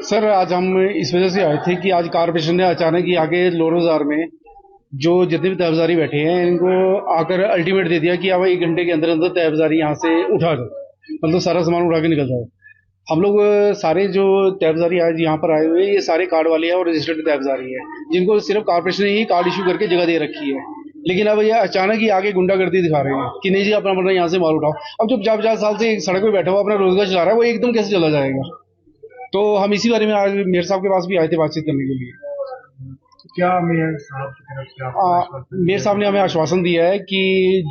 Sir आज हम इस वजह से आए थे कि आज कारपोरेशन ने अचानक ही आके लोअर बाजार में जो जितने भी तहबजारी बैठे हैं इनको आकर अल्टीमेट दे दिया कि अब 1 घंटे के अंदर अंदर तहबजारी यहाँ से उठा दो, मतलब सारा सामान उठा के निकल जाओ। हम लोग सारे जो तहबजारी आज यहाँ पर आए हुए हैं ये सारे कार्ड वाले हैं और रजिस्टर्ड तहबजारी है जिनको सिर्फ कारपोरेशन ने ही कार्ड इशू करके जगह दे रखी है। लेकिन अब ये अचानक ही आगे गुंडागर्दी दिखा रहे हैं कि नहीं जी अपना अपना यहाँ से माल उठाओ। अब जो 50-50 साल से सड़क पे बैठा हुआ अपना रोजगार चला रहा है वो एकदम कैसे चला जाएगा। तो हम इसी बारे में आज मेयर साहब के पास भी आए थे बातचीत करने के लिए। क्या मेयर साहब की तरफ से आपको मेयर साहब ने हमें आश्वासन दिया है कि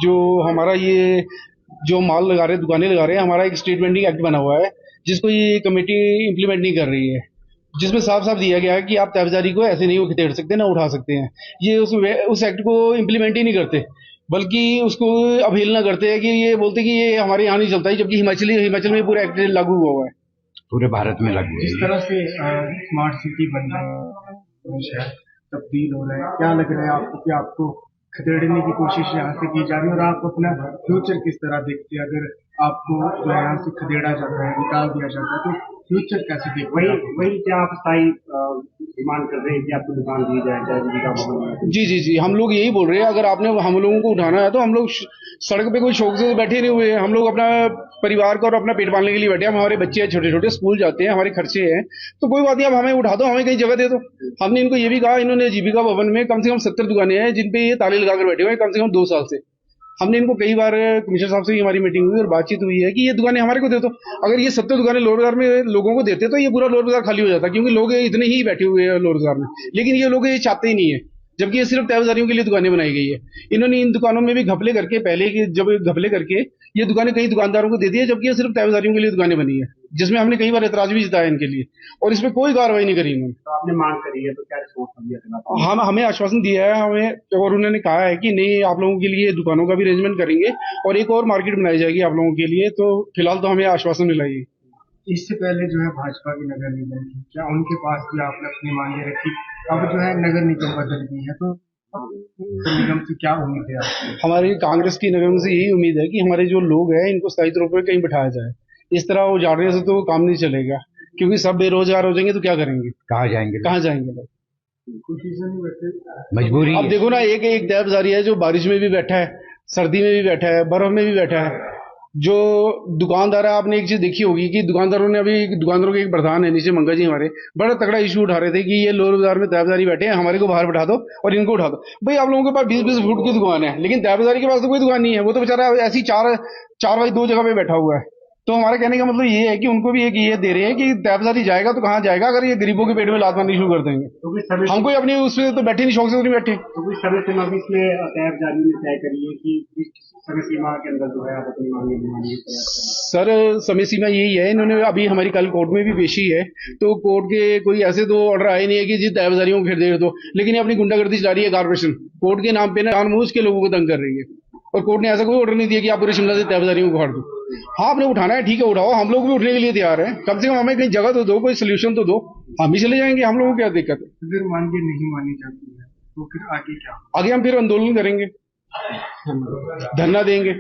जो हमारा ये जो माल लगा रहे हैं दुकानें लगा रहे हैं हमारा एक स्ट्रीट वेंडिंग एक्ट बना हुआ है जिसको ये कमेटी इम्प्लीमेंट नहीं कर रही है, जिसमें साफ साफ दिया गया है कि आप तहबजारी को ऐसे नहीं खदेड़ सकते ना उठा सकते हैं। ये उस एक्ट को इम्प्लीमेंट ही नहीं करते बल्कि उसको अवहेलना करते हैं कि ये बोलते कि ये हमारे यहाँ नहीं चलता है, जबकि हिमाचल में पूरा एक्ट लागू हुआ है, पूरे भारत में लागू है। जिस तरह से स्मार्ट सिटी बन रहा है, शहर तब्दील हो रहा है, क्या लग रहा है आपको कि आपको खदेड़ने की कोशिश यहाँ से की जा रही है और आप अपना फ्यूचर किस तरह देखते हैं? अगर आपको जो यहाँ से खदेड़ा जाता है, निकाल दिया जाता है, तो फ्यूचर कैसे देखते हैं? वही क्या आप स्थायी डिमांड कर रहे हैं कि आपको दुकान दी जाए चाहे जी जी जी हम लोग यही बोल रहे हैं। अगर आपने हम लोगों को उठाना है तो हम लोग सड़क पे कोई शौक से बैठे नहीं हुए हैं, हम लोग अपना परिवार को और अपना पेट पालने के लिए बैठे हैं। हमारे बच्चे हैं छोटे छोटे स्कूल जाते हैं, हमारे खर्चे हैं, तो कोई बात नहीं आप हमें उठा दो, हमें कहीं जगह दे दो। हमने इनको ये भी कहा, इन्होंने जीविका भवन में कम से कम 70 दुकानें हैं जिन पे ये ताले लगाकर बैठे हुए हैं कम से कम 2 साल से। हमने इनको कई बार कमिश्नर साहब से हमारी मीटिंग हुई और बातचीत हुई है कि ये दुकानें हमारे को दे दो। अगर ये 70 दुकानें लोअर बाजार में लोगों को देते तो ये पूरा लोअर बाजार खाली हो जाता, क्योंकि लोग इतने ही बैठे हुए हैं लोअर बाजार में। लेकिन ये लोग ये चाहते ही नहीं है, जबकि ये सिर्फ तहबजारियों के लिए दुकानें बनाई गई है। इन्होंने इन दुकानों में भी घपले करके जब घपले करके ये दुकानें कई दुकानदारों को दे दी है, जबकि ये सिर्फ तहबजारियों के लिए दुकानें बनी है, जिसमें हमने कई बार एतराज भी जताया इनके लिए और इसमें कोई कार्रवाई नहीं करी इन्होंने। तो आपने मांग करी है तो क्या रिस्पॉन्स दिया? हम हमें आश्वासन दिया है हमें, और उन्होंने कहा है कि नहीं आप लोगों के लिए दुकानों का भी अरेंजमेंट करेंगे और एक और मार्केट बनाई जाएगी आप लोगों के लिए। तो फिलहाल तो हमें आश्वासन मिला ही। इससे पहले जो है भाजपा की नगर निगम थी, क्या उनके पास भी आपने अपनी मांगे रखी? अब जो है नगर निगम बदल गई है, तो निगम से क्या उम्मीद है आपकी? हमारी कांग्रेस की नगर से यही उम्मीद है कि हमारे जो लोग हैं इनको स्थायी तौर पर कहीं बिठाया जाए। इस तरह वो उजाड़ने से तो काम नहीं चलेगा, क्योंकि सब बेरोजगार हो जाएंगे तो क्या करेंगे, कहाँ जाएंगे लोग? मजबूरी। अब देखो ना, एक एक तहबजारी है जो बारिश में भी बैठा है, सर्दी में भी बैठा है, बर्फ में भी बैठा है। जो दुकानदार है, आपने एक चीज देखी होगी कि दुकानदारों के एक प्रधान है नीचे मंगा जी हमारे, बड़ा तगड़ा इशू उठा रहे थे कि ये लोअर बाजार में तहबजारी बैठे हैं, हमारे को बाहर बैठा दो और इनको उठा दो। भाई आप लोगों के पास 20-20 फुट की दुकान है, लेकिन तहबजारी के पास तो कोई दुकान नहीं है। वो तो बेचारा ऐसी चार बाई 2 जगह पे बैठा हुआ है। तो हमारा कहने का मतलब ये है कि उनको भी एक ये दे रहे हैं कि तहबजारी जाएगा तो कहाँ जाएगा अगर ये गरीबों के पेट में लात मारनी शुरू कर देंगे। तो हम कोई अपनी उसमें तो बैठे नहीं, शौक से तो नहीं बैठे। तो कोई समय सीमा भी इसमें तहबजारी ने तय करी है कि समय सीमा के अंदर जो है आप अपनी मांगे? सर समय सीमा यही है, इन्होंने अभी हमारी कल कोर्ट में भी पेशी है, तो कोर्ट के कोई ऐसे तो ऑर्डर आए नहीं है कि जी तहबजारियों को खदेड़ दो, लेकिन अपनी गुंडागर्दी चला रही है कारपोरेशन। कोर्ट के नाम पे ना जानबूझ के लोगों को तंग कर रही है, और कोर्ट ने ऐसा कोई ऑर्डर नहीं दिया कि आप पूरे शिमला से तहबजारियों को उखाड़ दो। हाँ आपने उठाना है ठीक है उठाओ, हम लोग भी उठने के लिए तैयार हैं, कम से कम हमें कहीं जगह तो दो, कोई सोल्यूशन तो दो, हम ही चले जाएंगे, हम लोगों को क्या दिक्कत है। अगर मांगे नहीं मानी जाती है तो फिर आगे क्या? आगे हम फिर आंदोलन करेंगे, धरना देंगे,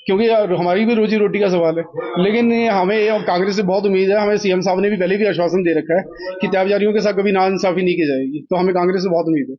क्योंकि हमारी भी रोजी रोटी का सवाल है। लेकिन हमें कांग्रेस से बहुत उम्मीद है, हमें सीएम साहब ने भी पहले भी आश्वासन दे रखा है कि तहबजारियों के साथ कभी नाइंसाफी नहीं की जाएगी, तो हमें कांग्रेस से बहुत उम्मीद है।